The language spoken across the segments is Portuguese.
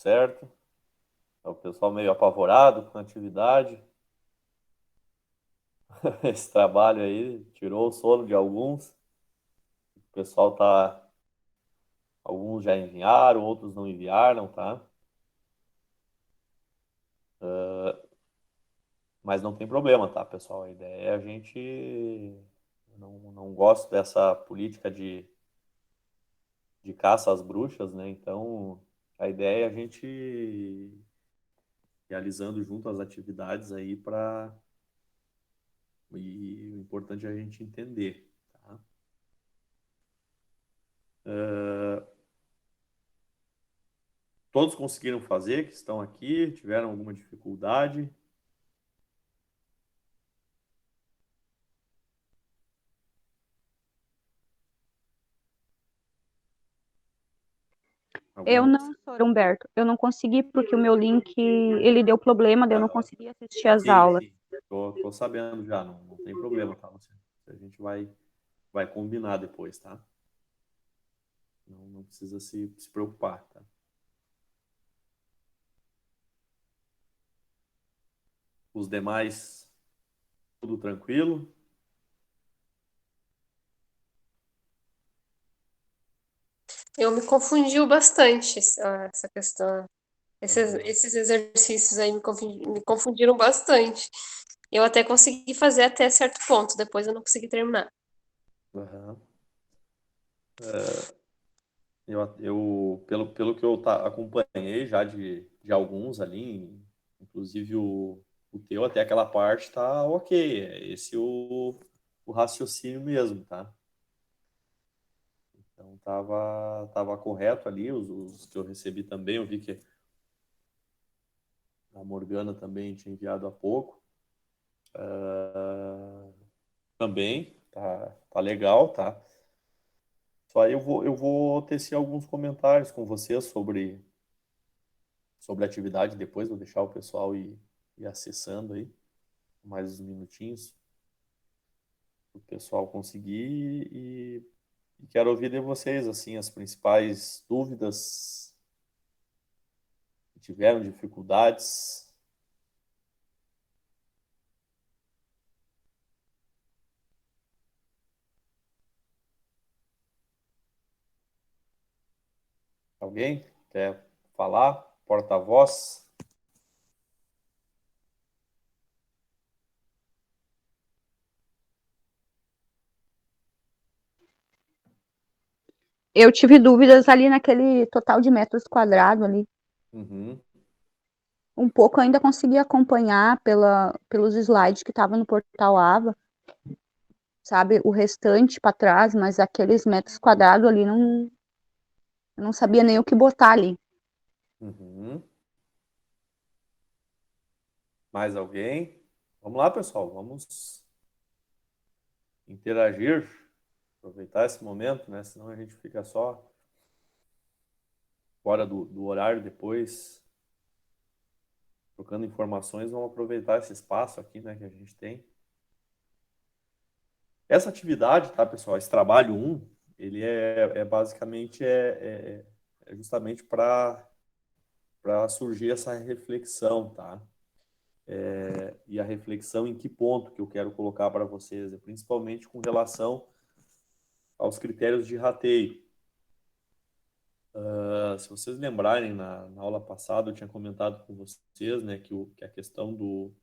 certo? O pessoal meio apavorado com a atividade. Esse trabalho aí tirou o sono de alguns. O pessoal tá. Alguns já enviaram, outros não enviaram, tá? Mas não tem problema, tá, pessoal? A ideia é a gente. Não gosto dessa política de caça às bruxas, né? Então, a ideia é a gente realizando junto as atividades aí para. E o importante é a gente entender, tá? Todos conseguiram fazer, que estão aqui, tiveram alguma dificuldade? Eu Alguma não, Sr. Humberto, eu não consegui porque o meu link, ele deu problema, daí eu não consegui assistir as Sim, aulas. sim. Tô sabendo já, não tem problema, tá? A gente vai combinar depois, tá? Não precisa se preocupar, tá? Os demais, tudo tranquilo? Eu me confundiu bastante essa questão. Aham, Esses exercícios aí me confundiram bastante. Eu até consegui fazer até certo ponto, depois eu não consegui terminar. aham. Pelo que eu acompanhei já de alguns ali, inclusive o teu, até aquela parte tá ok. É esse o raciocínio mesmo, tá? Então tava correto ali, os que eu recebi também, eu vi que a Morgana também tinha enviado há pouco. Também, tá legal, tá? Só aí eu vou tecer alguns comentários com você sobre a atividade depois, vou deixar o pessoal ir acessando aí, mais uns minutinhos, para o pessoal conseguir e quero ouvir de vocês, assim, as principais dúvidas que tiveram, dificuldades. Alguém quer falar? Porta-voz? Eu tive dúvidas ali naquele total de metros quadrados ali. Uhum, Um pouco ainda consegui acompanhar pelos slides que estavam no portal AVA, sabe? O restante para trás, mas aqueles metros quadrados ali eu não sabia nem o que botar ali. uhum. Mais alguém? Vamos lá, pessoal, vamos interagir, aproveitar esse momento, né? Senão a gente fica só fora do horário depois, trocando informações, vamos aproveitar esse espaço aqui, né, que a gente tem. Essa atividade, tá, pessoal? Esse trabalho um, ele é basicamente é justamente para surgir essa reflexão, tá? E a reflexão em que ponto que eu quero colocar para vocês, principalmente com relação aos critérios de rateio. Se vocês lembrarem, na aula passada eu tinha comentado com vocês, né, que a questão do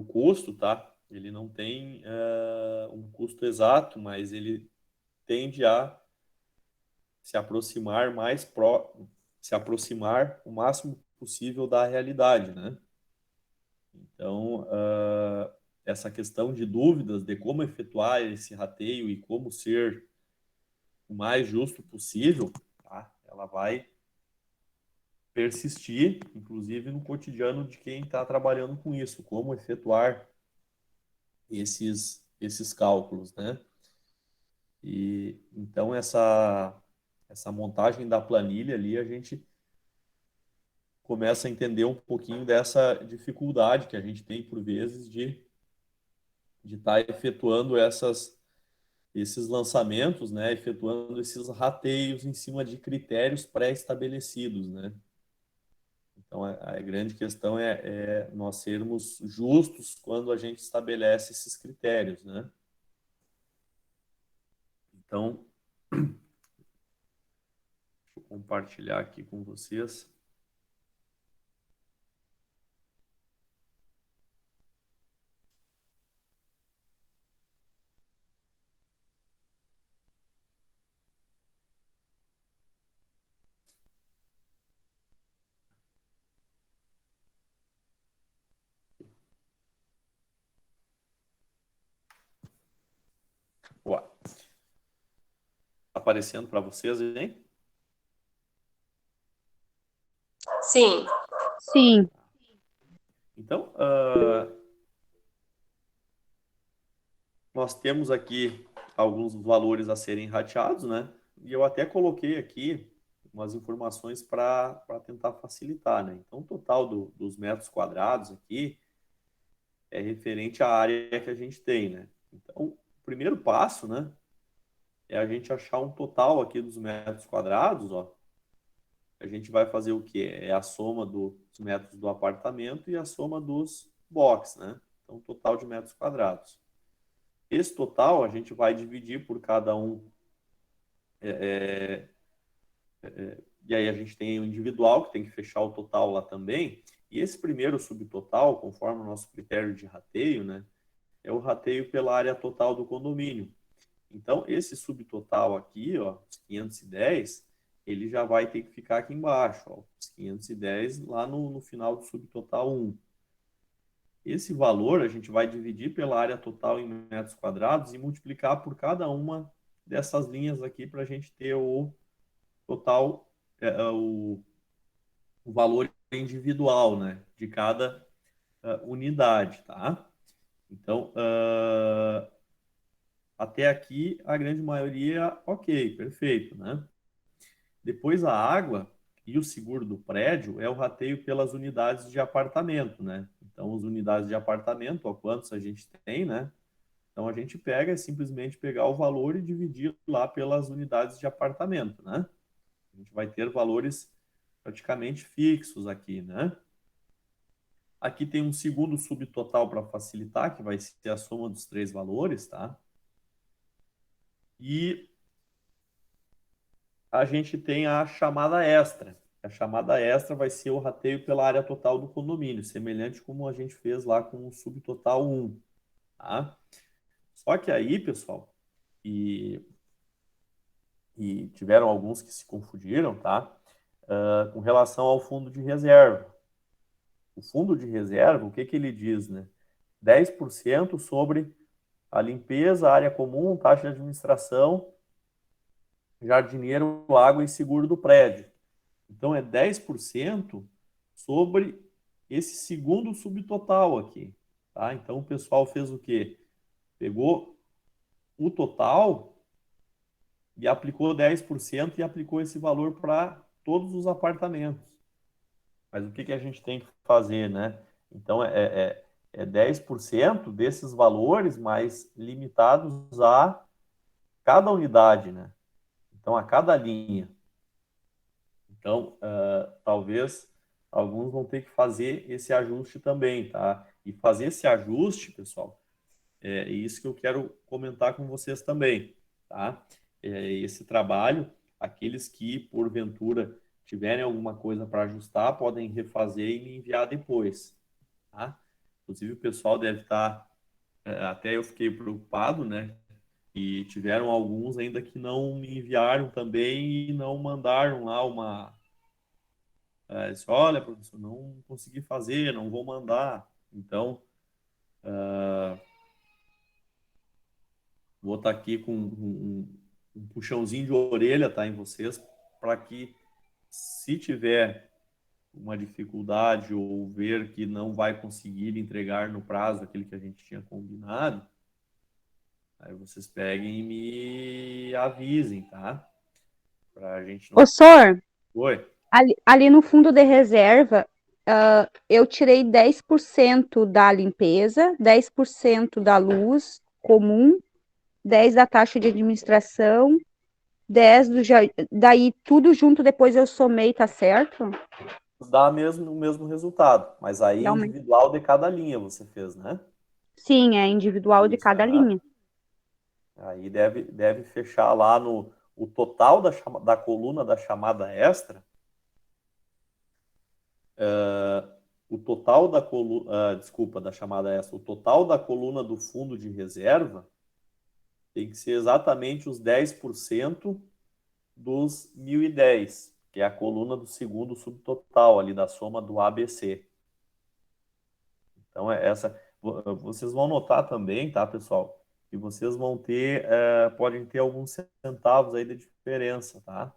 custo, tá? Ele não tem um custo exato, mas ele tende a se aproximar se aproximar o máximo possível da realidade, né? Então, essa questão de dúvidas de como efetuar esse rateio e como ser o mais justo possível, tá? Ela vai persistir, inclusive no cotidiano de quem está trabalhando com isso, como efetuar esses cálculos, né? E então essa montagem da planilha ali a gente começa a entender um pouquinho dessa dificuldade que a gente tem por vezes de estar efetuando esses lançamentos, né? Efetuando esses rateios em cima de critérios pré-estabelecidos, né? Então, a grande questão é nós sermos justos quando a gente estabelece esses critérios, né? Então, vou compartilhar aqui com vocês. Ué, tá aparecendo para vocês, hein? Sim. Sim. Então, nós temos aqui alguns valores a serem rateados, né? E eu até coloquei aqui umas informações para tentar facilitar, né? Então, o total dos metros quadrados aqui é referente à área que a gente tem, né? Então, o primeiro passo, né, é a gente achar um total aqui dos metros quadrados, ó. A gente vai fazer o quê? É a soma dos metros do apartamento e a soma dos box, né? Então, total de metros quadrados. Esse total a gente vai dividir por cada um. E aí a gente tem o individual, que tem que fechar o total lá também. E esse primeiro subtotal, conforme o nosso critério de rateio, né, é o rateio pela área total do condomínio. Então, esse subtotal aqui, ó, os 510, ele já vai ter que ficar aqui embaixo, ó, os 510 lá no final do subtotal 1. Esse valor a gente vai dividir pela área total em metros quadrados e multiplicar por cada uma dessas linhas aqui para a gente ter o total, o valor individual, né, de cada unidade, tá? Então, até aqui a grande maioria, ok, perfeito, né? Depois a água e o seguro do prédio é o rateio pelas unidades de apartamento, né? Então, as unidades de apartamento, ó, quantos a gente tem, né? Então, a gente pega é simplesmente pegar o valor e dividir lá pelas unidades de apartamento, né? A gente vai ter valores praticamente fixos aqui, né? Aqui tem um segundo subtotal para facilitar, que vai ser a soma dos três valores, tá? E a gente tem a chamada extra. A chamada extra vai ser o rateio pela área total do condomínio, semelhante como a gente fez lá com o subtotal 1, tá? Só que aí, pessoal, e tiveram alguns que se confundiram, tá? Com relação ao fundo de reserva. O fundo de reserva, o que que ele diz, né? 10% sobre a limpeza, área comum, taxa de administração, jardineiro, água e seguro do prédio. Então, é 10% sobre esse segundo subtotal aqui, tá? Então, o pessoal fez o quê? Pegou o total e aplicou 10% e aplicou esse valor para todos os apartamentos. Mas o que que a gente tem que fazer, né? Então, é 10% desses valores, mas limitados a cada unidade, né? Então, a cada linha. Então, talvez alguns vão ter que fazer esse ajuste também, tá? E fazer esse ajuste, pessoal, é isso que eu quero comentar com vocês também, tá? Esse trabalho, aqueles que, porventura, tiverem alguma coisa para ajustar, podem refazer e me enviar depois, tá? Inclusive, o pessoal deve estar, até eu fiquei preocupado, né? E tiveram alguns ainda que não me enviaram também e não mandaram lá disse, olha, professor, não consegui fazer, não vou mandar. Então, vou estar aqui com um puxãozinho de orelha, tá, em vocês, para que, se tiver uma dificuldade ou ver que não vai conseguir entregar no prazo aquele que a gente tinha combinado, aí vocês peguem e me avisem, tá? Para a gente Ô, não... Sor, Oi? ali no fundo de reserva, eu tirei 10% da limpeza, 10% da luz comum, 10% da taxa de administração, 10% daí tudo junto depois eu somei, tá certo? dá mesmo, o mesmo resultado, mas aí E aumenta. individual de cada linha você fez, né? Sim, é individual de Isso, cada aham. linha. Aí deve fechar lá no o total da coluna da chamada extra, o total da coluna, desculpa, da chamada extra, o total da coluna do fundo de reserva tem que ser exatamente os 10% dos 1.010, que é a coluna do segundo subtotal ali da soma do ABC. Então, vocês vão notar também, tá, pessoal, que vocês vão ter, podem ter alguns centavos aí de diferença, tá?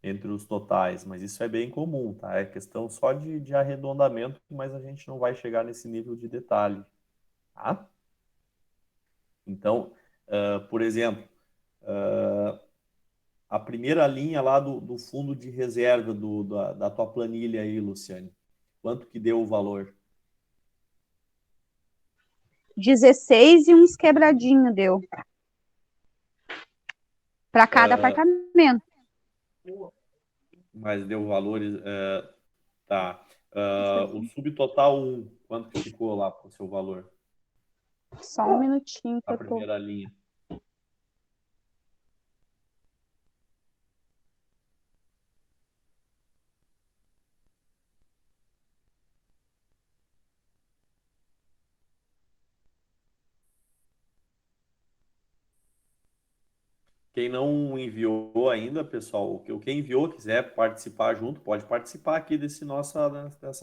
Entre os totais, mas isso é bem comum, tá? É questão só de arredondamento, mas a gente não vai chegar nesse nível de detalhe, tá? Então, por exemplo, a primeira linha lá do fundo de reserva da tua planilha aí, Luciane, quanto que deu o valor? 16 e uns quebradinho deu para cada Ah, apartamento. mas deu valores, tá. Deixa eu O ver. subtotal um, quanto que ficou lá para o seu valor? Só um minutinho que A eu tô. primeira linha. Quem não enviou ainda, pessoal, quem enviou quiser participar junto, pode participar aqui dessa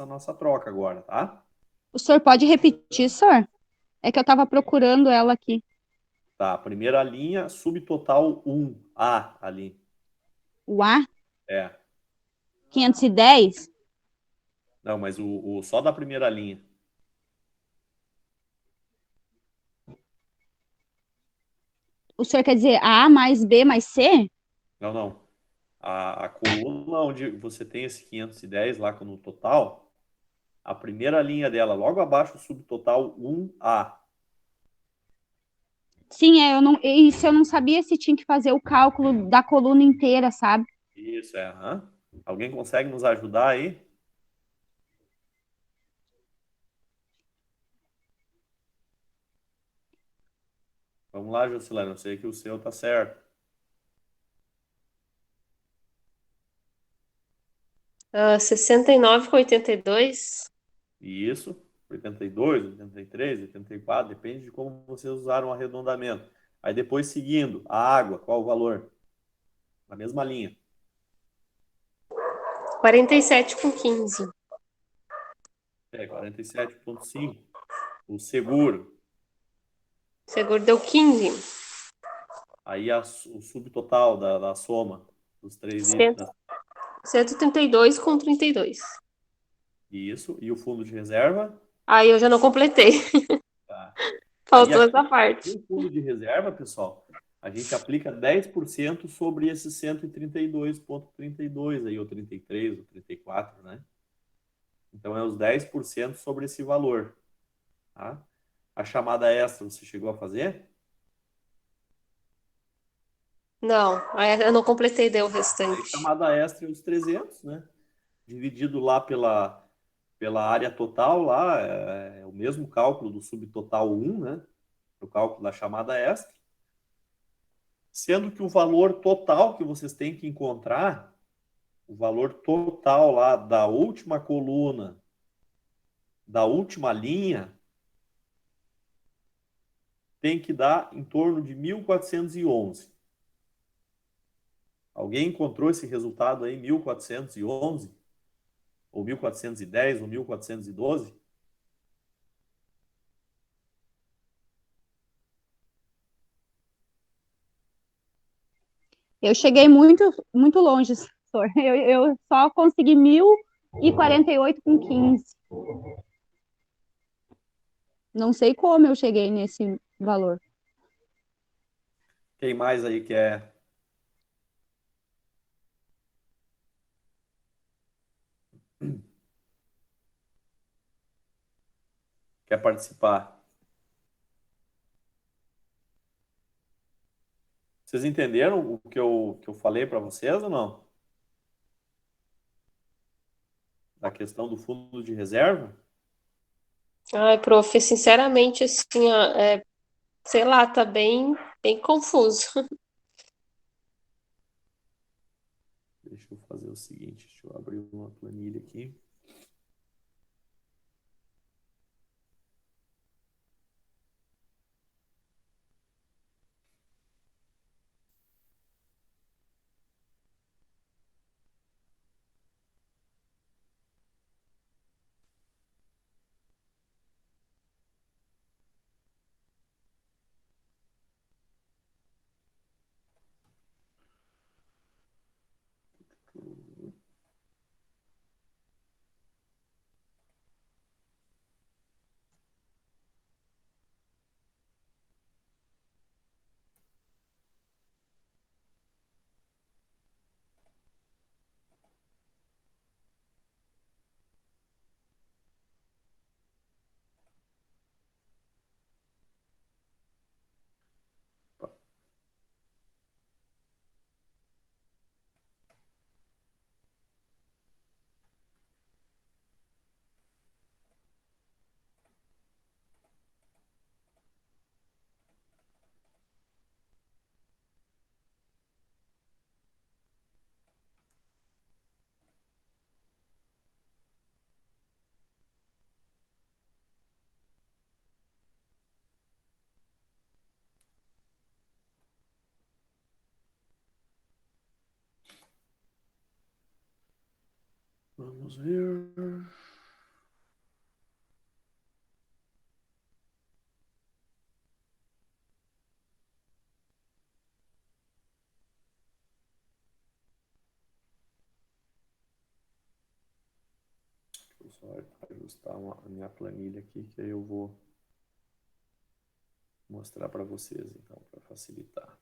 nossa troca agora, tá? O senhor pode repetir, senhor? É que eu tava procurando ela aqui. Tá, primeira linha, subtotal um A ali. O A, É. 510. Não, mas só da primeira linha. O senhor quer dizer A mais B mais C? Não, não. A coluna onde você tem esse 510 lá no total, a primeira linha dela, logo abaixo, o subtotal um a. Sim, eu não, isso eu não sabia se tinha que fazer o cálculo da coluna inteira, sabe? Isso, é. Aham. Alguém consegue nos ajudar aí? Vamos lá, Jocilano, eu sei que o seu tá certo. 69,82. Isso, 82, 83, 84, depende de como vocês usaram o arredondamento. Aí depois seguindo, a água, qual o valor? Na mesma linha. 47,15. 47,5. O seguro. Seguro deu 15. Aí o subtotal da soma dos três itens. 132,32. Isso. E o fundo de reserva. Aí eu já não completei. Tá. Aí Faltou essa parte. o fundo de reserva, pessoal, a gente aplica 10% sobre esses 132,32 aí, ou 33, ou 34, né? Então é os 10% sobre esse valor, tá? A chamada extra você chegou a fazer? Não, aí eu não completei, deu o Aí restante. chamada extra é os 300, né? Dividido lá pela área total, lá é o mesmo cálculo do subtotal um, né? O cálculo da chamada extra. Sendo que o valor total que vocês têm que encontrar, o valor total lá da última coluna, da última linha, tem que dar em torno de 1.411. Alguém encontrou esse resultado aí, 1.411? Ou 1.410? Ou 1.412? Eu cheguei muito, muito longe, senhor. Eu só consegui 1.048,15. Não sei como eu cheguei nesse valor. Quem mais aí quer participar? Vocês entenderam o que eu falei para vocês ou não? da questão do fundo de reserva? Ai, prof, sinceramente, assim, ó, sei lá, tá bem confuso. Deixa eu fazer o seguinte, deixa eu abrir uma planilha aqui. Vamos ver. Deixa eu só ajustar a minha planilha aqui, que aí eu vou mostrar para vocês, então, para facilitar.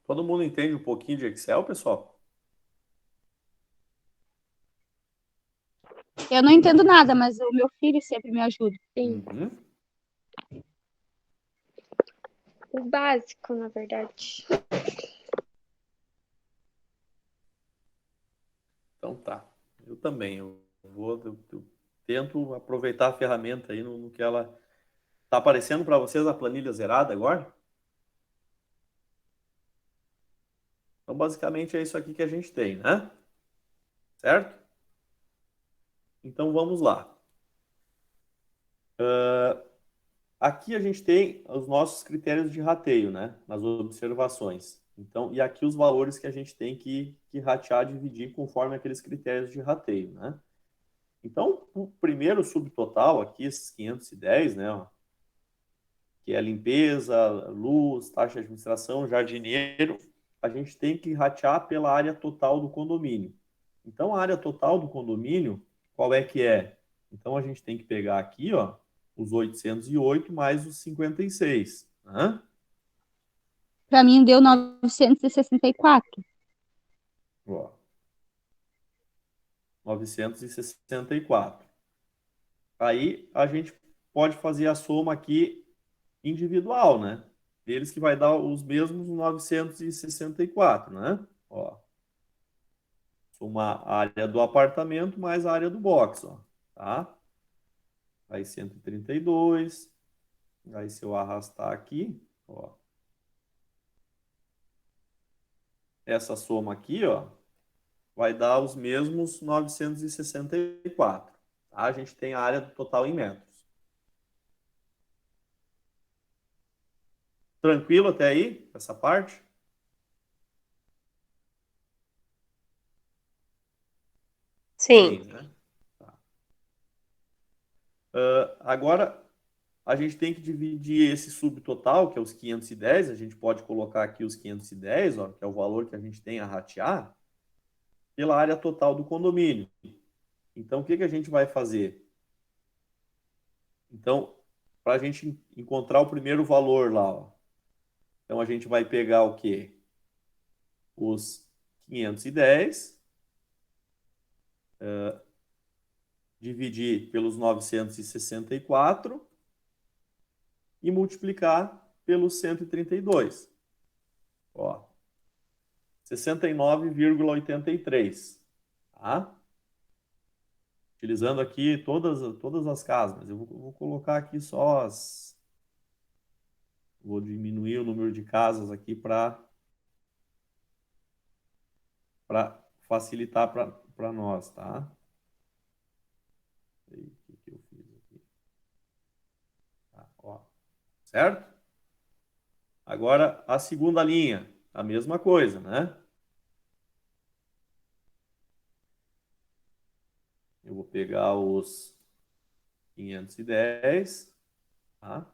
Todo mundo entende um pouquinho de Excel, pessoal? Eu não entendo nada, mas o meu filho sempre me ajuda. Sim, Uhum. o básico, na verdade. Então tá. Eu também. Eu tento aproveitar a ferramenta aí no que ela. Tá aparecendo para vocês a planilha zerada agora? Então, basicamente, é isso aqui que a gente tem, né? Certo? Então, vamos lá. Aqui a gente tem os nossos critérios de rateio, né? Nas observações. Então, e aqui os valores que a gente tem que ratear, dividir conforme aqueles critérios de rateio, né? Então, o primeiro subtotal aqui, esses 510, né? Ó, que é limpeza, luz, taxa de administração, jardineiro, a gente tem que ratear pela área total do condomínio. Então, a área total do condomínio, qual é que é? Então, a gente tem que pegar aqui, ó, os 808 mais os 56, né? Para mim deu 964. Ó, 964. Aí, a gente pode fazer a soma aqui individual, né? Deles que vai dar os mesmos 964, né? Ó, somar a área do apartamento mais a área do box, ó, tá? Aí 132. Aí se eu arrastar aqui, ó, essa soma aqui, ó, vai dar os mesmos 964. Tá? A gente tem a área do total em metros. Tranquilo até aí, essa parte? Sim. Sim, né? Tá. Agora, a gente tem que dividir esse subtotal, que é os 510, a gente pode colocar aqui os 510, ó, que é o valor que a gente tem a ratear, pela área total do condomínio. Então, o que a gente vai fazer? Então, para a gente encontrar o primeiro valor lá, ó, então a gente vai pegar o quê? Os 510, dividir pelos 964 e multiplicar pelos 132. Ó, 69,83. Tá? Utilizando aqui todas as casas, mas eu vou colocar aqui só as. Vou diminuir o número de casas aqui para facilitar para nós, tá? O que eu fiz aqui? Tá, ó. Certo? Agora, a segunda linha, a mesma coisa, né? Eu vou pegar os 510, tá?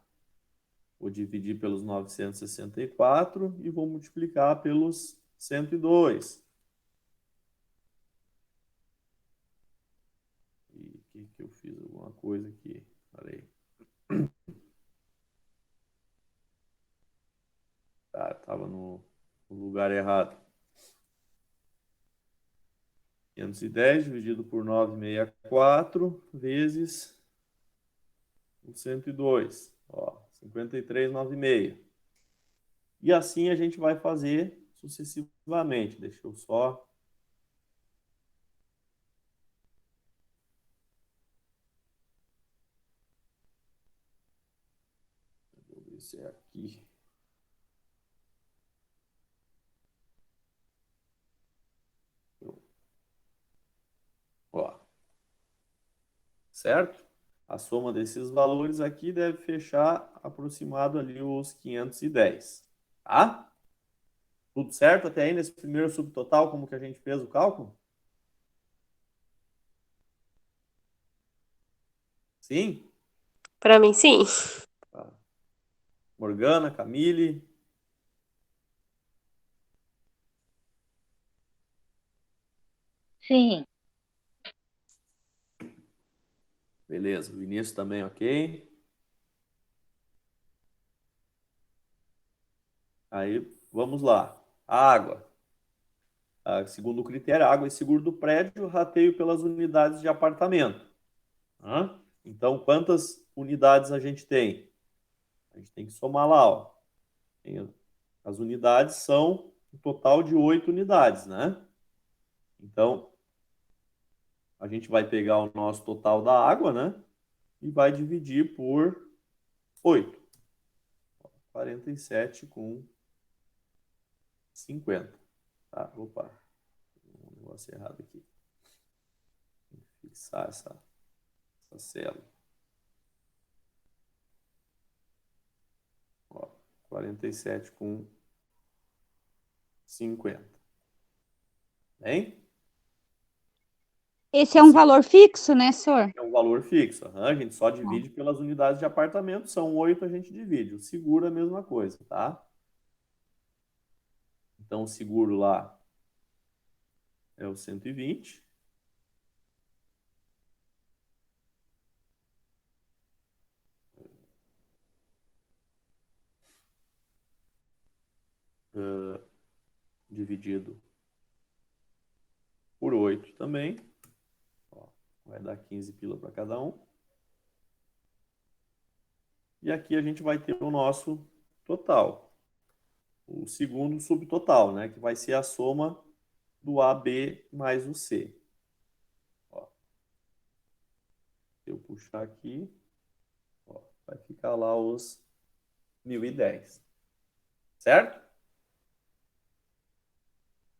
Vou dividir pelos 964 e vou multiplicar pelos 102. E que eu fiz alguma coisa aqui? Peraí. Tá, estava no lugar errado. 510 dividido por 964 vezes o 102. Ó, 53,96. E assim a gente vai fazer sucessivamente. Deixa eu só. Vou ver se é aqui. Ó. Certo? A soma desses valores aqui deve fechar aproximado ali os 510. Tá? Tudo certo até aí nesse primeiro subtotal, como que a gente fez o cálculo? Sim? Para mim, sim. Tá. Morgana, Camille. Sim. Beleza. O Vinícius também, ok. Aí, vamos lá. A água. Segundo o critério, água e seguro do prédio, rateio pelas unidades de apartamento. Então, quantas unidades a gente tem? A gente tem que somar lá, ó. As unidades são um total de 8 unidades, né? Então, a gente vai pegar o nosso total da água, né? E vai dividir por 8. 47 com 50. Tá, opa. Um negócio errado aqui. Tem que fixar essa célula. Ó, 47 com 50. Bem? Esse é um valor fixo, né, senhor? É um valor fixo. A gente só divide pelas unidades de apartamento. São 8, a gente divide. O seguro é a mesma coisa, tá? Então, o seguro lá é o 120. Dividido por 8 também. Ó, vai dar 15 pila para cada um. E aqui a gente vai ter o nosso total. O segundo subtotal, né? Que vai ser a soma do AB mais o C. Ó, se eu puxar aqui, ó, vai ficar lá os 1010. Certo?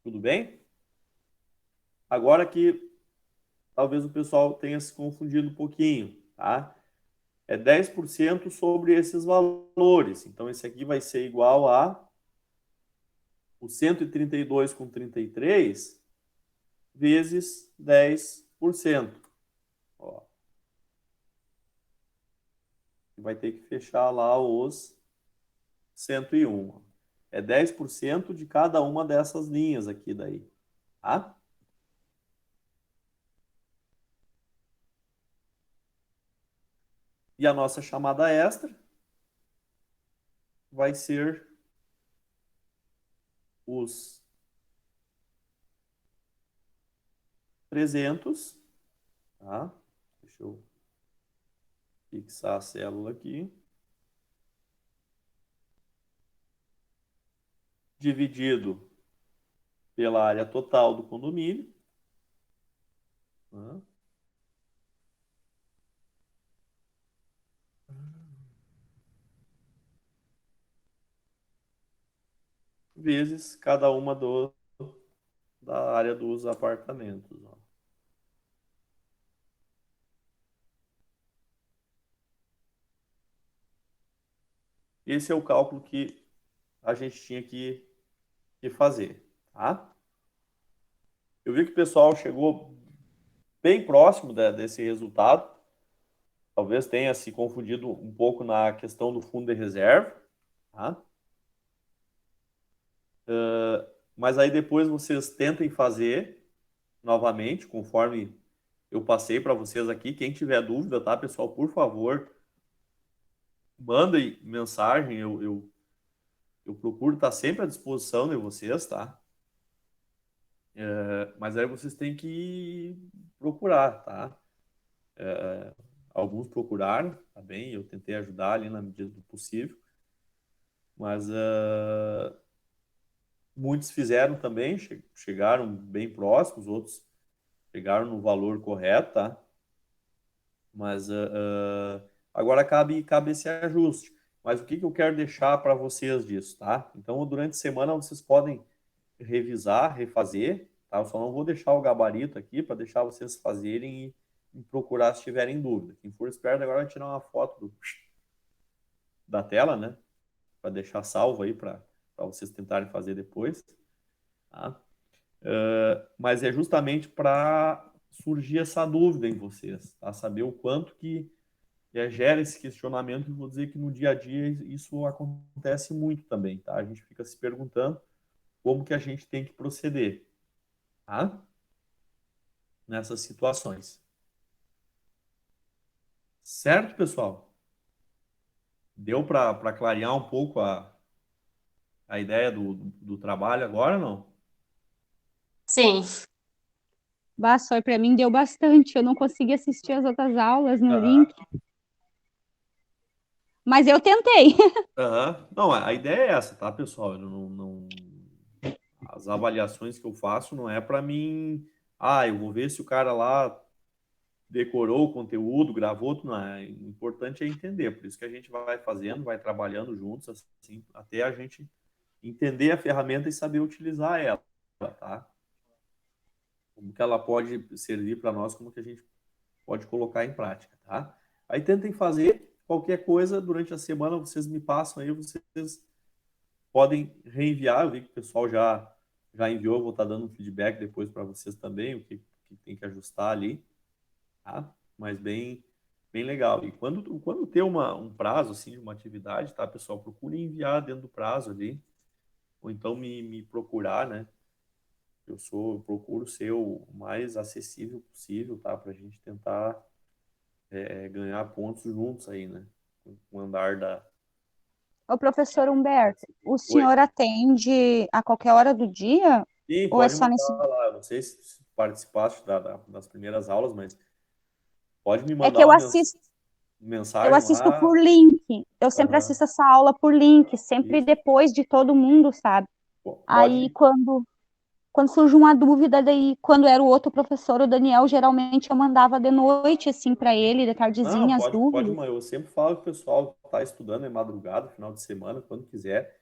Tudo bem? Agora que talvez o pessoal tenha se confundido um pouquinho, tá? É 10% sobre esses valores. Então, esse aqui vai ser igual a o 132 com 33 vezes 10%. Ó. Vai ter que fechar lá os 101. É 10% de cada uma dessas linhas aqui daí. Tá? E a nossa chamada extra vai ser os 300, tá? Deixa eu fixar a célula aqui. Dividido pela área total do condomínio, tá? Vezes cada uma da área dos apartamentos. Ó. Esse é o cálculo que a gente tinha que fazer, tá? Eu vi que o pessoal chegou bem próximo desse resultado. Talvez tenha se confundido um pouco na questão do fundo de reserva, tá? Mas aí depois vocês tentem fazer novamente, conforme eu passei para vocês aqui. Quem tiver dúvida, tá, pessoal, por favor, mandem mensagem. Eu procuro estar sempre à disposição de vocês, tá? Mas aí vocês têm que procurar, tá? Alguns procuraram, tá bem? Eu tentei ajudar ali na medida do possível, mas muitos fizeram também, chegaram bem próximos, outros chegaram no valor correto, tá? Mas agora cabe esse ajuste. Mas o que eu quero deixar para vocês disso, tá? Então, durante a semana, vocês podem revisar, refazer, tá? Eu só não vou deixar o gabarito aqui para deixar vocês fazerem e procurar se tiverem dúvida. Quem for esperto agora vai tirar uma foto da tela, né? Para deixar salvo aí para vocês tentarem fazer depois, tá? Mas é justamente para surgir essa dúvida em vocês, tá? Saber o quanto que gera esse questionamento, e vou dizer que no dia a dia isso acontece muito também, tá? A gente fica se perguntando como que a gente tem que proceder, tá? Nessas situações. Certo, pessoal? Deu para clarear um pouco a ideia do trabalho agora, não? Sim. Só para mim deu bastante. Eu não consegui assistir as outras aulas no Aham. link, mas eu tentei. Aham. Não, a ideia é essa, tá, pessoal? As avaliações que eu faço não é para mim. Ah, eu vou ver se o cara lá decorou o conteúdo, gravou, tudo, não. O importante é entender. Por isso que a gente vai fazendo, vai trabalhando juntos, assim, até a gente entender a ferramenta e saber utilizar ela, tá? Como que ela pode servir para nós, como que a gente pode colocar em prática, tá? Aí tentem fazer qualquer coisa durante a semana, vocês me passam aí, vocês podem reenviar. Eu vi que o pessoal já enviou, eu vou estar dando um feedback depois para vocês também, o que tem que ajustar ali, tá? Mas bem legal. E quando ter um prazo, assim, de uma atividade, tá, pessoal, procure enviar dentro do prazo ali, ou então me procurar, né? Eu procuro ser o mais acessível possível, tá? Para a gente tentar ganhar pontos juntos aí, né? Com o andar da. Ô, professor Humberto, o Oi. senhor atende a qualquer hora do dia Sim, ou é pode só mandar nesse... lá. Eu não sei se participaste das primeiras aulas, mas pode me É que mandar uma eu mensagem assisto lá. por link. Eu sempre Aham. assisto essa aula por link, sempre Isso. depois de todo mundo, sabe? Aí Pode. quando surge uma dúvida, daí quando era o outro professor, o Daniel, geralmente eu mandava de noite assim para ele, de Não, tardezinha as pode, dúvidas. mãe. Eu sempre falo que o pessoal está estudando em madrugada, final de semana, quando quiser.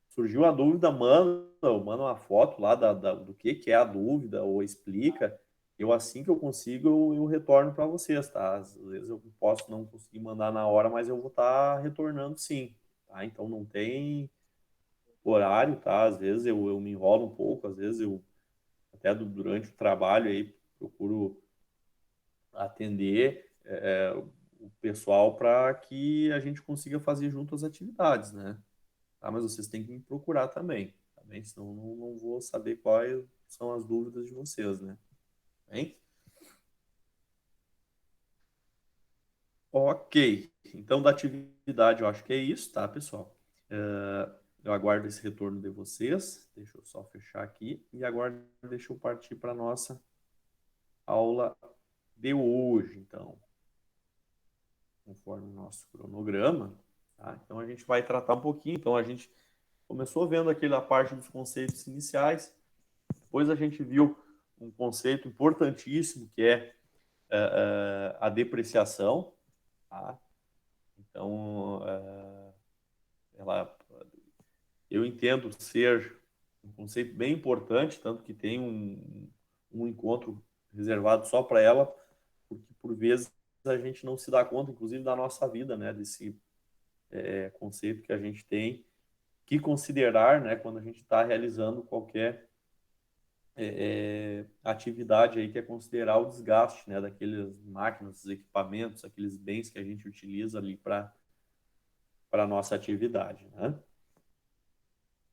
Surgiu a dúvida, manda uma foto lá do que é a dúvida, ou explica. Eu, assim que eu consigo, eu retorno para vocês, tá? Às vezes eu posso não conseguir mandar na hora, mas eu vou estar retornando sim, tá? Então não tem horário, tá? Às vezes eu me enrolo um pouco, às vezes eu, até durante o trabalho aí, procuro atender o pessoal para que a gente consiga fazer junto as atividades, né? Tá? Mas vocês têm que me procurar também, tá bem? Senão eu não vou saber quais são as dúvidas de vocês, né? Bem? Ok. Então, da atividade, eu acho que é isso, tá, pessoal? Eu aguardo esse retorno de vocês. Deixa eu só fechar aqui. E agora deixa eu partir para a nossa aula de hoje, então, conforme o nosso cronograma, tá? Então, a gente vai tratar um pouquinho. Então, a gente começou vendo aquela parte dos conceitos iniciais. Depois a gente viu um conceito importantíssimo, que é a depreciação, tá? Então, ela, eu entendo ser um conceito bem importante, tanto que tem um encontro reservado só para ela, porque por vezes a gente não se dá conta, inclusive da nossa vida, né, desse conceito que a gente tem que considerar, né, quando a gente está realizando qualquer atividade aí que é considerar o desgaste, né, daquelas máquinas, equipamentos, aqueles bens que a gente utiliza ali para a nossa atividade, né?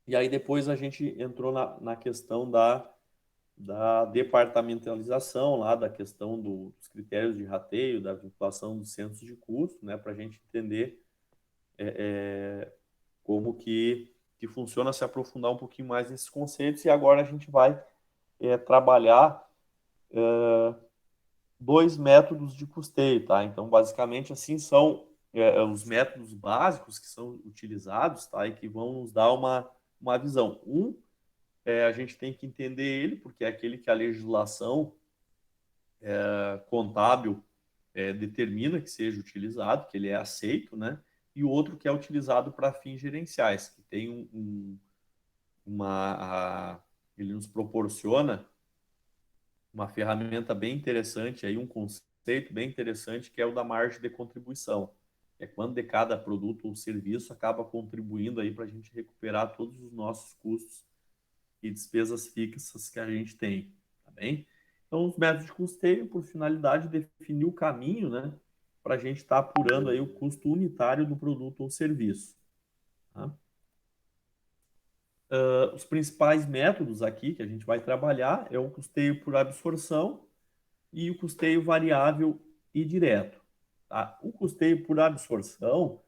E aí depois a gente entrou na questão da departamentalização, lá da questão dos critérios de rateio, da vinculação dos centros de custo, né, para a gente entender como que funciona, se aprofundar um pouquinho mais nesses conceitos. E agora a gente vai trabalhar dois métodos de custeio, tá? Então, basicamente, assim, são os métodos básicos que são utilizados, tá? E que vão nos dar uma visão. A gente tem que entender ele, porque é aquele que a legislação contábil determina que seja utilizado, que ele é aceito, né? E o outro que é utilizado para fins gerenciais, que tem ele nos proporciona uma ferramenta bem interessante, aí um conceito bem interessante, que é o da margem de contribuição. É quando de cada produto ou serviço acaba contribuindo aí para a gente recuperar todos os nossos custos e despesas fixas que a gente tem, tá bem? Então, os métodos de custeio, por finalidade, definir o caminho, né, para a gente estar apurando aí o custo unitário do produto ou serviço. Tá? Os principais métodos aqui que a gente vai trabalhar é o custeio por absorção e o custeio variável e direto. Tá? O custeio por absorção,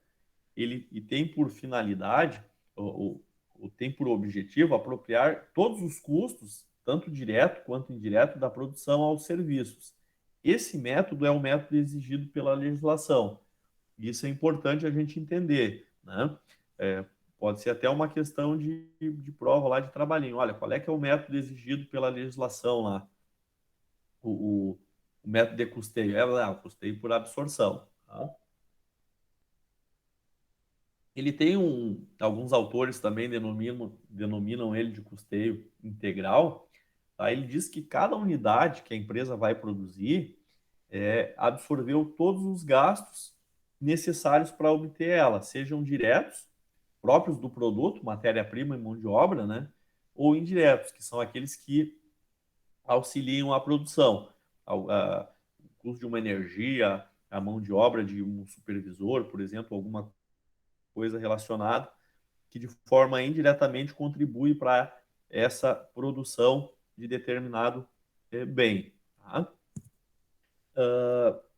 ele tem por finalidade, ou tem por objetivo, apropriar todos os custos, tanto direto quanto indireto, da produção aos serviços. Esse método é o método exigido pela legislação. Isso é importante a gente entender, né? Pode ser até uma questão de prova lá de trabalhinho. Olha, qual é que é o método exigido pela legislação lá? O, o método de custeio o custeio por absorção. Tá? Ele tem alguns autores também denominam ele de custeio integral. Tá? Ele diz que cada unidade que a empresa vai produzir absorveu todos os gastos necessários para obter ela, sejam diretos, próprios do produto, matéria-prima e mão de obra, né? Ou indiretos, que são aqueles que auxiliam a produção. O custo de uma energia, a mão de obra de um supervisor, por exemplo, alguma coisa relacionada, que de forma indiretamente contribui para essa produção de determinado bem. Tá?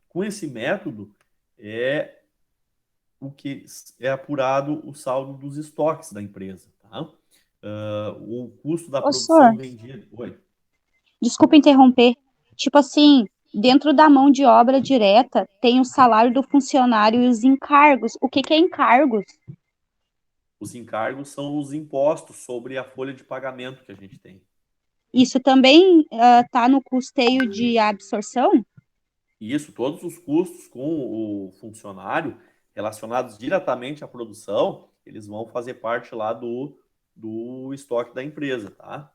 Com esse método, é o que é apurado o saldo dos estoques da empresa. Tá? O custo da Ô, senhor, produção vendida. Oi. desculpa interromper. Tipo assim, dentro da mão de obra direta tem o salário do funcionário e os encargos. O que que é encargos? Os encargos são os impostos sobre a folha de pagamento que a gente tem. Isso também está no custeio de absorção? E isso, todos os custos com o funcionário relacionados diretamente à produção, eles vão fazer parte lá do estoque da empresa, tá?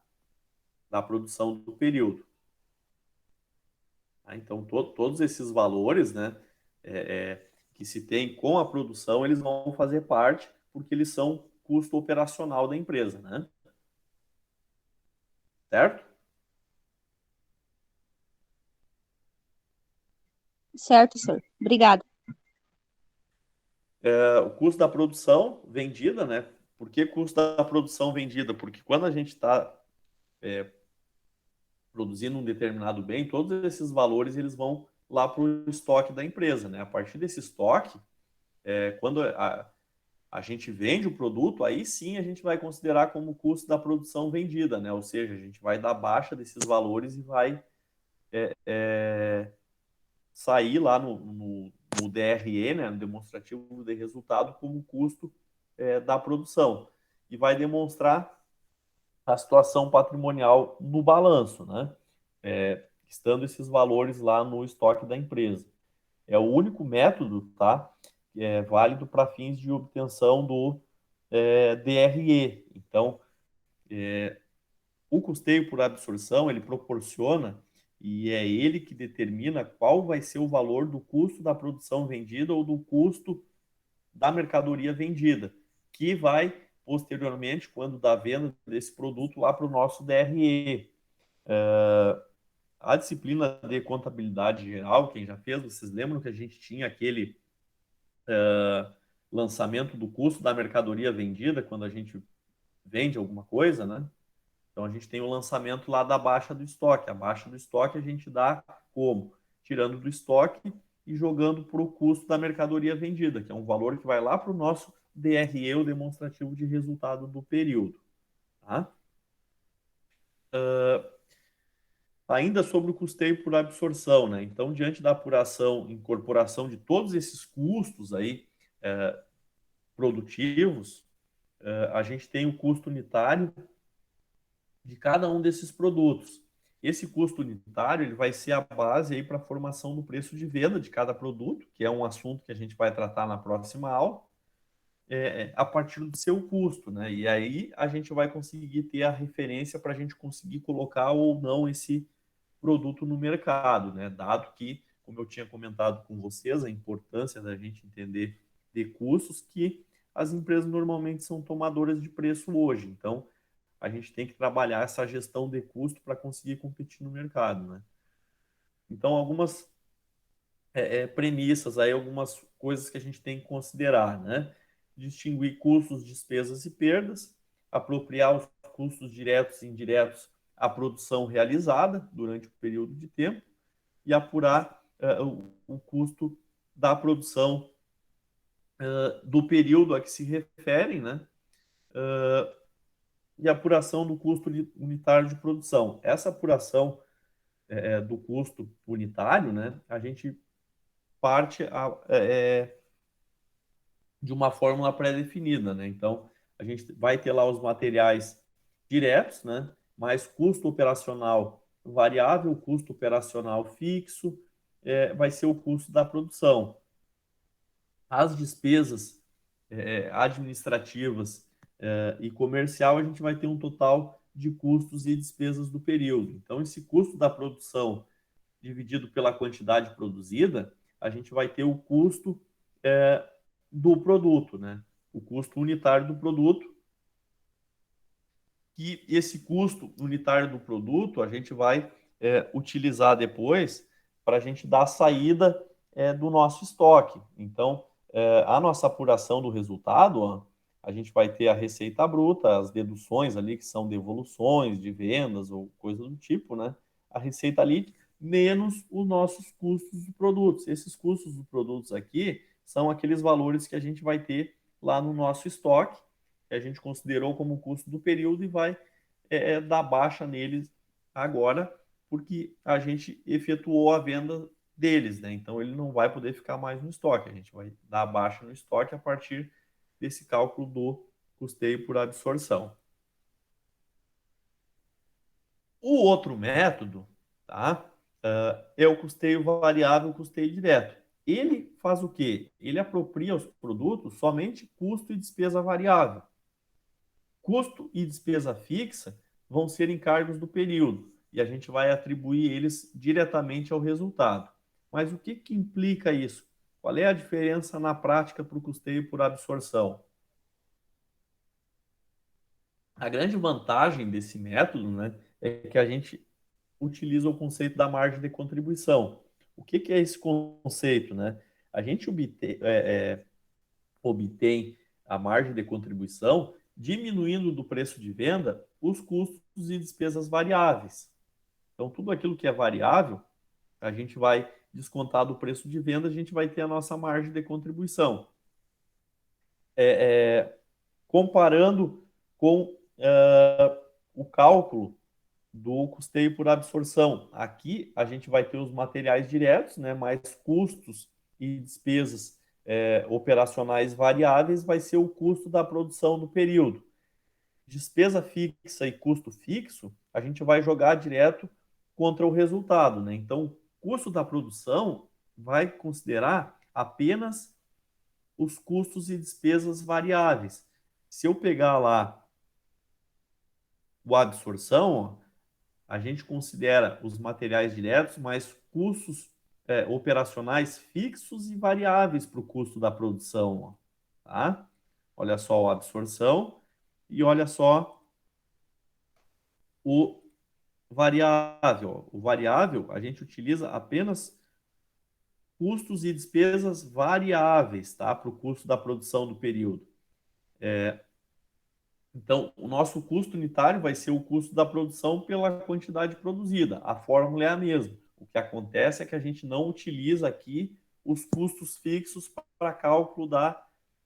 Da produção do período. Tá? Então, todos esses valores, né, que se tem com a produção, eles vão fazer parte, porque eles são custo operacional da empresa, né? Certo? Certo, senhor. Obrigada. O custo da produção vendida, né? Por que custo da produção vendida? Porque quando a gente está produzindo um determinado bem, todos esses valores eles vão lá para o estoque da empresa, né? A partir desse estoque, quando a gente vende o produto, aí sim a gente vai considerar como custo da produção vendida, né? Ou seja, a gente vai dar baixa desses valores e vai sair lá no DRE, né? No demonstrativo de resultado, como custo da produção. E vai demonstrar a situação patrimonial no balanço, né? Estando esses valores lá no estoque da empresa. É o único método, tá? Que é válido para fins de obtenção do DRE. Então, o custeio por absorção, ele proporciona e é ele que determina qual vai ser o valor do custo da produção vendida ou do custo da mercadoria vendida, que vai, posteriormente, quando da venda desse produto, lá para o nosso DRE. A disciplina de contabilidade geral, quem já fez, vocês lembram que a gente tinha aquele lançamento do custo da mercadoria vendida quando a gente vende alguma coisa, né? Então a gente tem o lançamento lá da baixa do estoque. A baixa do estoque a gente dá como? Tirando do estoque e jogando para o custo da mercadoria vendida, que é um valor que vai lá para o nosso DRE, o demonstrativo de resultado do período. Tá? Ainda sobre o custeio por absorção, né? Então, diante da apuração, incorporação de todos esses custos aí produtivos, a gente tem o custo unitário de cada um desses produtos. Esse custo unitário ele vai ser a base aí para a formação do preço de venda de cada produto, que é um assunto que a gente vai tratar na próxima aula, a partir do seu custo, né? E aí a gente vai conseguir ter a referência para a gente conseguir colocar ou não esse produto no mercado, né? Dado que, como eu tinha comentado com vocês, a importância da gente entender de custos, que as empresas normalmente são tomadoras de preço hoje. Então, a gente tem que trabalhar essa gestão de custo para conseguir competir no mercado, né? Então, algumas premissas aí, algumas coisas que a gente tem que considerar, né? Distinguir custos, despesas e perdas, apropriar os custos diretos e indiretos à produção realizada durante o período de tempo e apurar o custo da produção do período a que se referem, né? E apuração do custo unitário de produção. Essa apuração do custo unitário, né? A gente parte de uma fórmula pré-definida, né? Então, a gente vai ter lá os materiais diretos, né? Mais custo operacional variável, custo operacional fixo, vai ser o custo da produção. As despesas administrativas e comercial, a gente vai ter um total de custos e despesas do período. Então, esse custo da produção dividido pela quantidade produzida, a gente vai ter o custo do produto, né? O custo unitário do produto. E esse custo unitário do produto a gente vai utilizar depois para a gente dar a saída do nosso estoque. Então, a nossa apuração do resultado, ó, a gente vai ter a receita bruta, as deduções ali que são devoluções de vendas ou coisa do tipo, né? A receita líquida menos os nossos custos de produtos. Esses custos de produtos aqui são aqueles valores que a gente vai ter lá no nosso estoque, que a gente considerou como custo do período e vai dar baixa neles agora, porque a gente efetuou a venda deles, né? Então ele não vai poder ficar mais no estoque. A gente vai dar baixa no estoque a partir desse cálculo do custeio por absorção. O outro método, tá? É o custeio variável, custeio direto. Ele faz o quê? Ele apropria os produtos somente custo e despesa variável. Custo e despesa fixa vão ser encargos do período e a gente vai atribuir eles diretamente ao resultado. Mas o que implica isso? Qual é a diferença na prática para o custeio por absorção? A grande vantagem desse método, né, é que a gente utiliza o conceito da margem de contribuição. O que é esse conceito, né? A gente obtém a margem de contribuição diminuindo do preço de venda os custos e despesas variáveis. Então, tudo aquilo que é variável, a gente vai descontado o preço de venda, a gente vai ter a nossa margem de contribuição. Comparando com o cálculo do custeio por absorção. Aqui a gente vai ter os materiais diretos, né, mais custos e despesas operacionais variáveis, vai ser o custo da produção do período. Despesa fixa e custo fixo, a gente vai jogar direto contra o resultado, né? Então, custo da produção vai considerar apenas os custos e despesas variáveis. Se eu pegar lá o absorção, ó, a gente considera os materiais diretos mais custos operacionais fixos e variáveis para o custo da produção, ó, tá? Olha só a absorção e olha só o variável. O variável, a gente utiliza apenas custos e despesas variáveis, tá? Para o custo da produção do período. Então, o nosso custo unitário vai ser o custo da produção pela quantidade produzida. A fórmula é a mesma. O que acontece é que a gente não utiliza aqui os custos fixos para cálculo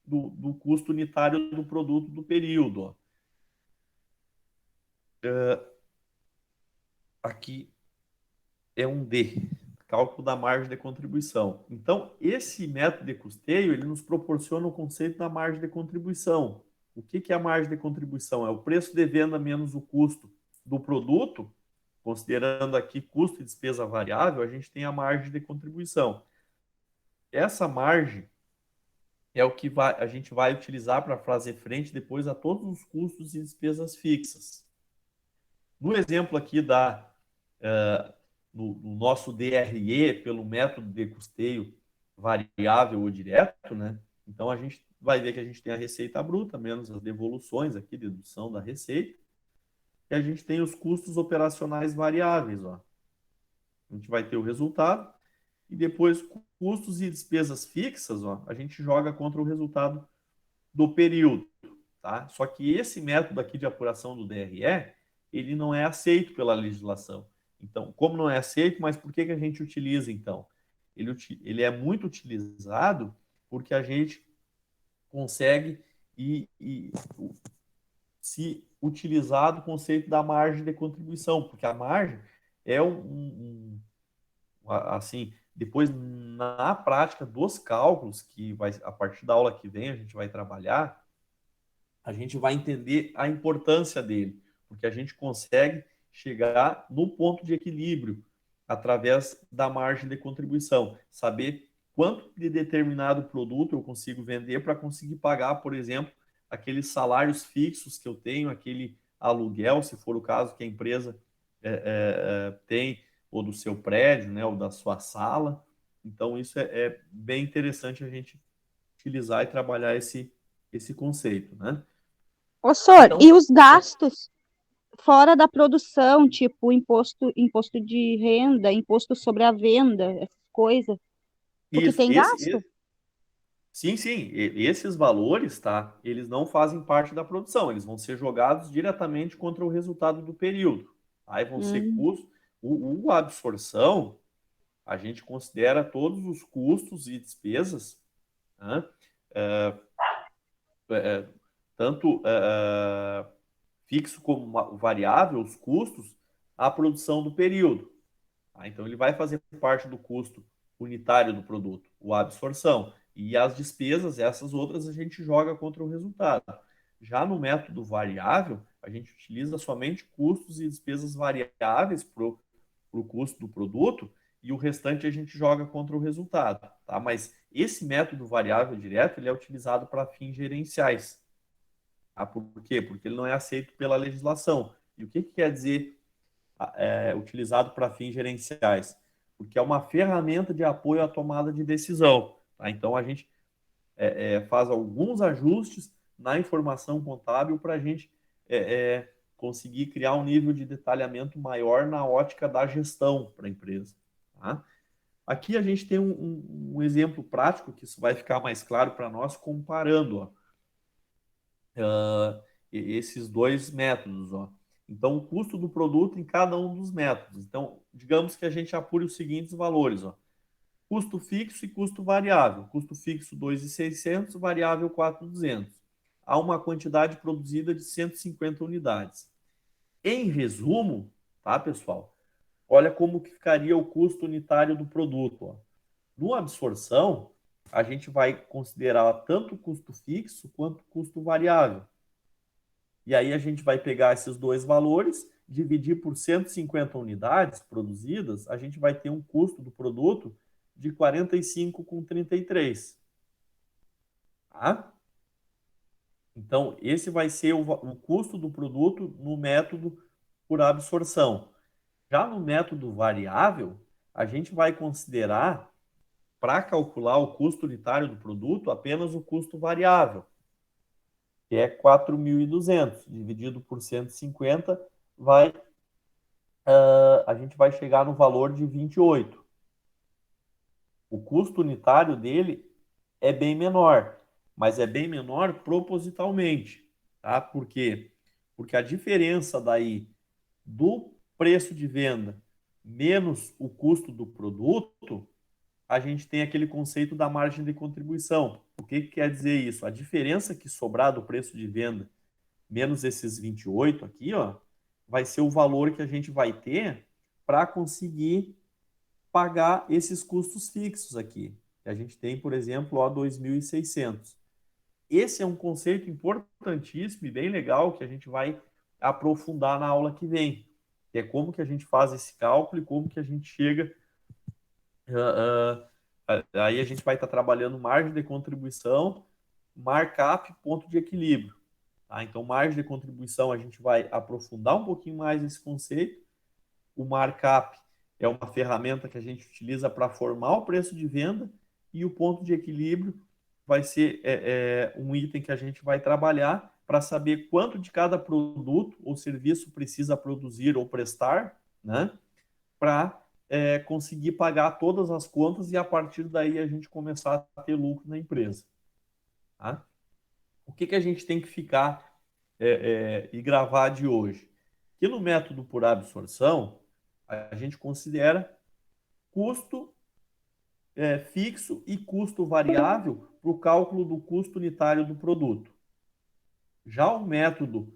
do custo unitário do produto do período, ó. Aqui é um D, cálculo da margem de contribuição. Então, esse método de custeio, ele nos proporciona o conceito da margem de contribuição. O que é a margem de contribuição? É o preço de venda menos o custo do produto, considerando aqui custo e despesa variável, a gente tem a margem de contribuição. Essa margem é o que a gente vai utilizar para fazer frente depois a todos os custos e despesas fixas. No exemplo aqui no nosso DRE, pelo método de custeio variável ou direto, né? Então a gente vai ver que a gente tem a receita bruta, menos as devoluções aqui, dedução da receita, e a gente tem os custos operacionais variáveis, ó. A gente vai ter o resultado, e depois custos e despesas fixas, ó, a gente joga contra o resultado do período, tá? Só que esse método aqui de apuração do DRE, ele não é aceito pela legislação. Então, como não é aceito, mas por que a gente utiliza, então? Ele é muito utilizado porque a gente consegue se utilizar do conceito da margem de contribuição, porque a margem é assim, depois na prática dos cálculos, que vai, a partir da aula que vem a gente vai trabalhar, a gente vai entender a importância dele, porque a gente consegue chegar no ponto de equilíbrio através da margem de contribuição, saber quanto de determinado produto eu consigo vender para conseguir pagar, por exemplo, aqueles salários fixos que eu tenho, aquele aluguel, se for o caso que a empresa tem, ou do seu prédio, né, ou da sua sala. Então, isso é bem interessante a gente utilizar e trabalhar esse conceito, né? Ô, Sor, Então, e os gastos fora da produção, tipo imposto de renda, imposto sobre a venda, essas coisas, porque isso, tem gasto? sim, sim, esses valores, tá? Eles não fazem parte da produção, eles vão ser jogados diretamente contra o resultado do período. Aí vão ser Hum. custos. O absorção, a gente considera todos os custos e despesas, né? É, tanto fixo como variável, os custos, à produção do período. Tá? Então, ele vai fazer parte do custo unitário do produto, a absorção. E as despesas, essas outras, a gente joga contra o resultado. Já no método variável, a gente utiliza somente custos e despesas variáveis para o custo do produto e o restante a gente joga contra o resultado. Tá? Mas esse método variável direto ele é utilizado para fins gerenciais. Tá? Por quê? Porque ele não é aceito pela legislação. E o que quer dizer utilizado para fins gerenciais? Porque é uma ferramenta de apoio à tomada de decisão. Tá? Então, a gente faz alguns ajustes na informação contábil para a gente conseguir criar um nível de detalhamento maior na ótica da gestão para a empresa. Tá? Aqui a gente tem um exemplo prático que isso vai ficar mais claro para nós comparando, ó, esses dois métodos, ó. Então, o custo do produto em cada um dos métodos. Então, digamos que a gente apure os seguintes valores, ó. custo fixo e custo variável. Custo fixo 2.600, variável 4.200. Há uma quantidade produzida de 150 unidades. Em resumo, tá, pessoal? Olha como que ficaria o custo unitário do produto. Ó. No absorção, a gente vai considerar tanto o custo fixo quanto o custo variável. E aí a gente vai pegar esses dois valores, dividir por 150 unidades produzidas, a gente vai ter um custo do produto de 45,33. Tá? Então, esse vai ser o custo do produto no método por absorção. Já no método variável, a gente vai considerar, para calcular o custo unitário do produto, apenas o custo variável, que é 4.200, dividido por 150, a gente vai chegar no valor de 28. O custo unitário dele é bem menor, mas é bem menor propositalmente, tá? Por quê? Porque a diferença daí do preço de venda menos o custo do produto, a gente tem aquele conceito da margem de contribuição. O que que quer dizer isso? A diferença que sobrar do preço de venda menos esses 28 aqui, ó, vai ser o valor que a gente vai ter para conseguir pagar esses custos fixos aqui. A gente tem, por exemplo, ó, 2.600. Esse é um conceito importantíssimo e bem legal que a gente vai aprofundar na aula que vem, que é como que a gente faz esse cálculo e como que a gente chega. Aí a gente vai estar trabalhando margem de contribuição, markup, ponto de equilíbrio. Tá? Então, margem de contribuição, a gente vai aprofundar um pouquinho mais esse conceito. O markup é uma ferramenta que a gente utiliza para formar o preço de venda e o ponto de equilíbrio vai ser um item que a gente vai trabalhar para saber quanto de cada produto ou serviço precisa produzir ou prestar, né? Para conseguir pagar todas as contas e a partir daí a gente começar a ter lucro na empresa. Tá? O que, que a gente tem que ficar e gravar de hoje? Que no método por absorção, a gente considera custo fixo e custo variável para o cálculo do custo unitário do produto. Já o método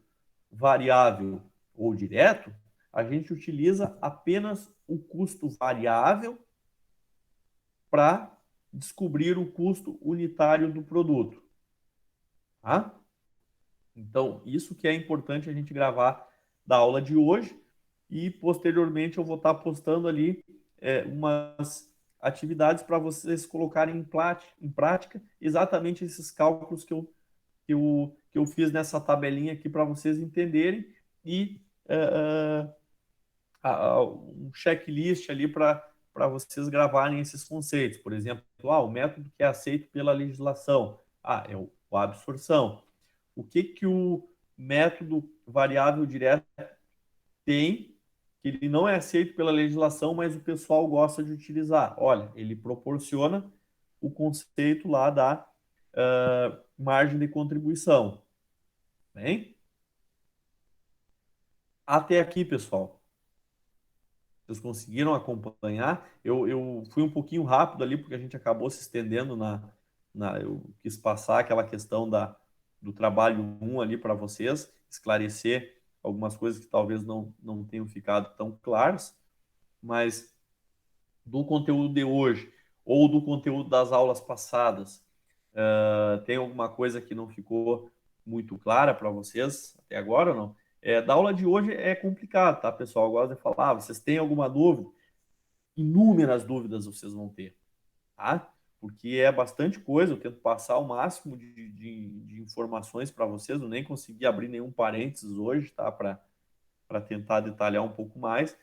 variável ou direto, a gente utiliza apenas o custo variável para descobrir o custo unitário do produto. Tá? Então, isso que é importante a gente gravar da aula de hoje e posteriormente eu vou estar postando ali umas atividades para vocês colocarem em prática exatamente esses cálculos que eu fiz nessa tabelinha aqui para vocês entenderem e um checklist ali para vocês gravarem esses conceitos. Por exemplo, o método que é aceito pela legislação. É a absorção. O que o método variável direto tem que ele não é aceito pela legislação, mas o pessoal gosta de utilizar? Olha, ele proporciona o conceito lá da margem de contribuição. Bem? Até aqui, pessoal. Vocês conseguiram acompanhar? Eu fui um pouquinho rápido ali, porque a gente acabou se estendendo eu quis passar aquela questão do trabalho 1 ali para vocês, esclarecer algumas coisas que talvez não tenham ficado tão claras, mas do conteúdo de hoje ou do conteúdo das aulas passadas, tem alguma coisa que não ficou muito clara para vocês até agora ou não? Da aula de hoje é complicado, tá, pessoal? Eu gosto de falar, vocês têm alguma dúvida? Inúmeras dúvidas vocês vão ter, tá? Porque é bastante coisa, eu tento passar o máximo de informações para vocês, eu nem consegui abrir nenhum parênteses hoje, tá? Para tentar detalhar um pouco mais,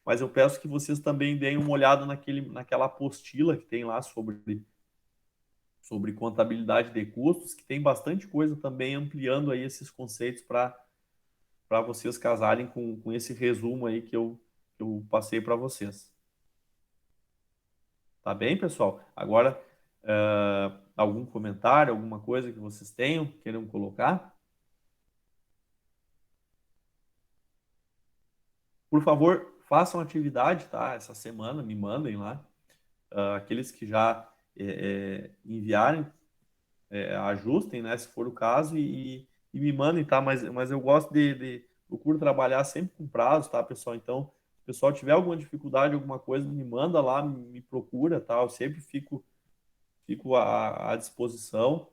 mas eu peço que vocês também deem uma olhada naquela apostila que tem lá sobre contabilidade de custos, que tem bastante coisa também ampliando aí esses conceitos para vocês casarem com esse resumo aí que eu passei para vocês. Tá bem, pessoal? Agora, algum comentário, alguma coisa que vocês tenham, queiram colocar? Por favor, façam atividade, tá? Essa semana, me mandem lá. aqueles que já enviarem, ajustem, né, se for o caso, e me mandem, tá? Mas eu gosto procuro trabalhar sempre com prazo, tá, pessoal? Então, se o pessoal tiver alguma dificuldade, alguma coisa, me manda lá, me procura, tá? Eu sempre fico à disposição.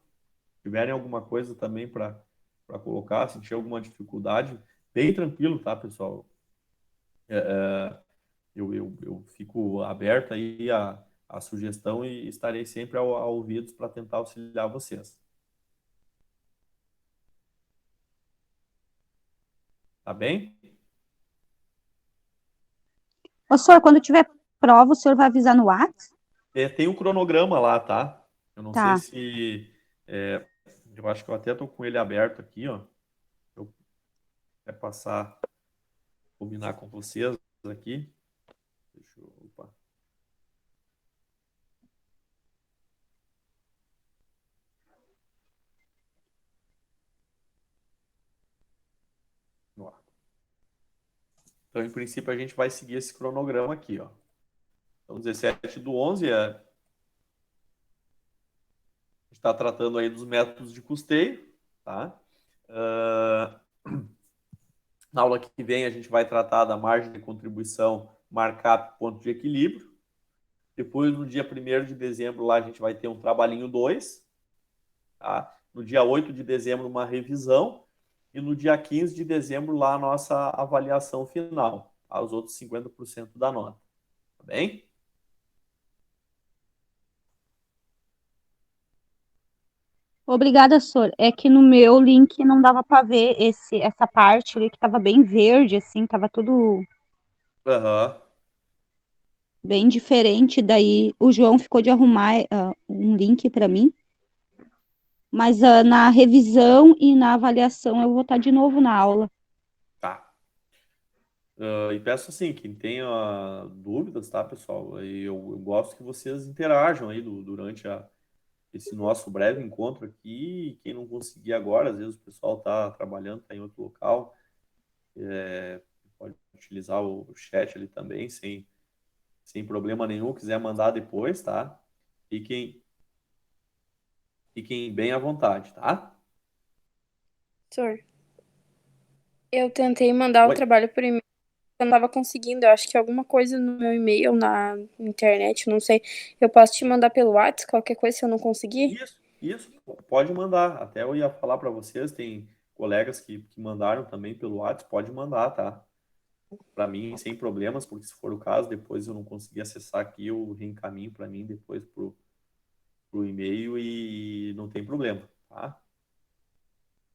Se tiverem alguma coisa também para colocar, se tiver alguma dificuldade, bem tranquilo, tá, pessoal? Eu fico aberto aí à sugestão e estarei sempre ao ouvidos para tentar auxiliar vocês. Tá bem? Ô, senhor, quando tiver prova, o senhor vai avisar no WhatsApp? Tem um cronograma lá, tá? Eu não sei Tá. se. Eu acho que eu até tô com ele aberto aqui, ó. Eu vou passar, combinar com vocês aqui. Deixa eu. Opa. Ó. Então, em princípio, a gente vai seguir esse cronograma aqui, ó. Então, 17/11 está tratando aí dos métodos de custeio, tá? Na aula que vem a gente vai tratar da margem de contribuição, markup, ponto de equilíbrio. Depois, no dia 1º de dezembro, lá a gente vai ter um trabalhinho 2. Tá? No dia 8 de dezembro, uma revisão. E no dia 15 de dezembro, lá a nossa avaliação final. Tá? Os outros 50% da nota. Tá bem? Obrigada, senhor. É que no meu link não dava para ver essa parte ali que tava bem verde, assim, tava tudo Aham. bem diferente. Daí o João ficou de arrumar um link para mim. Mas na revisão e na avaliação eu vou estar de novo na aula. Tá. E peço assim, quem tenha dúvidas, tá, pessoal? Eu gosto que vocês interajam aí durante esse nosso breve encontro aqui. Quem não conseguir agora, às vezes o pessoal está trabalhando, está em outro local, pode utilizar o chat ali também, sem problema nenhum. Quiser mandar depois, tá? Fiquem bem à vontade, tá? Senhor, eu tentei mandar o Oi? trabalho por e-mail, eu não tava conseguindo. Eu acho que alguma coisa no meu e-mail, na internet, não sei. Eu posso te mandar pelo WhatsApp, qualquer coisa, se eu não conseguir? Isso, pode mandar. Até eu ia falar para vocês, tem colegas que mandaram também pelo WhatsApp, pode mandar, tá? Para mim, sem problemas, porque se for o caso, depois eu não conseguir acessar aqui, eu reencaminho para mim depois pro e-mail e não tem problema, tá?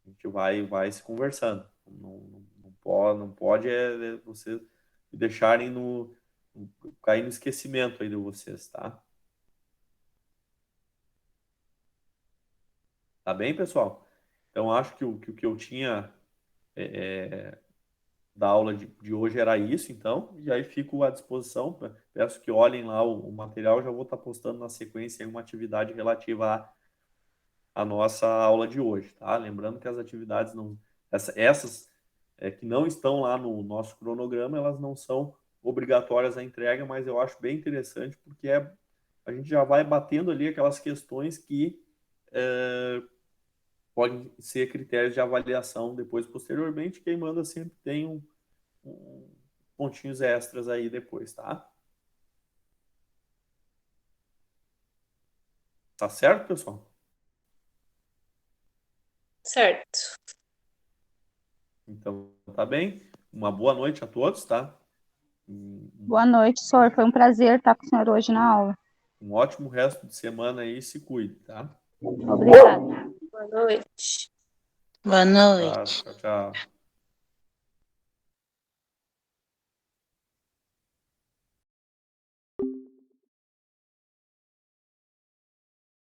A gente vai se conversando. Não pode vocês deixarem cair no esquecimento aí de vocês, tá? Tá bem, pessoal? Então, acho que o que eu tinha da aula de hoje era isso, então, e aí fico à disposição. Peço que olhem lá o material, já vou estar postando na sequência aí uma atividade relativa à nossa aula de hoje, tá? Lembrando que as atividades não, essas que não estão lá no nosso cronograma, elas não são obrigatórias à entrega, mas eu acho bem interessante porque a gente já vai batendo ali aquelas questões que podem ser critérios de avaliação depois, posteriormente. Quem manda sempre tem pontinhos extras aí depois, tá? Tá certo, pessoal? Certo. Então, tá bem. Uma boa noite a todos, tá? Boa noite, senhor. Foi um prazer estar com o senhor hoje na aula. Um ótimo resto de semana aí, se cuide, tá? Obrigada. Boa noite. Boa Tá, noite. tchau, tchau.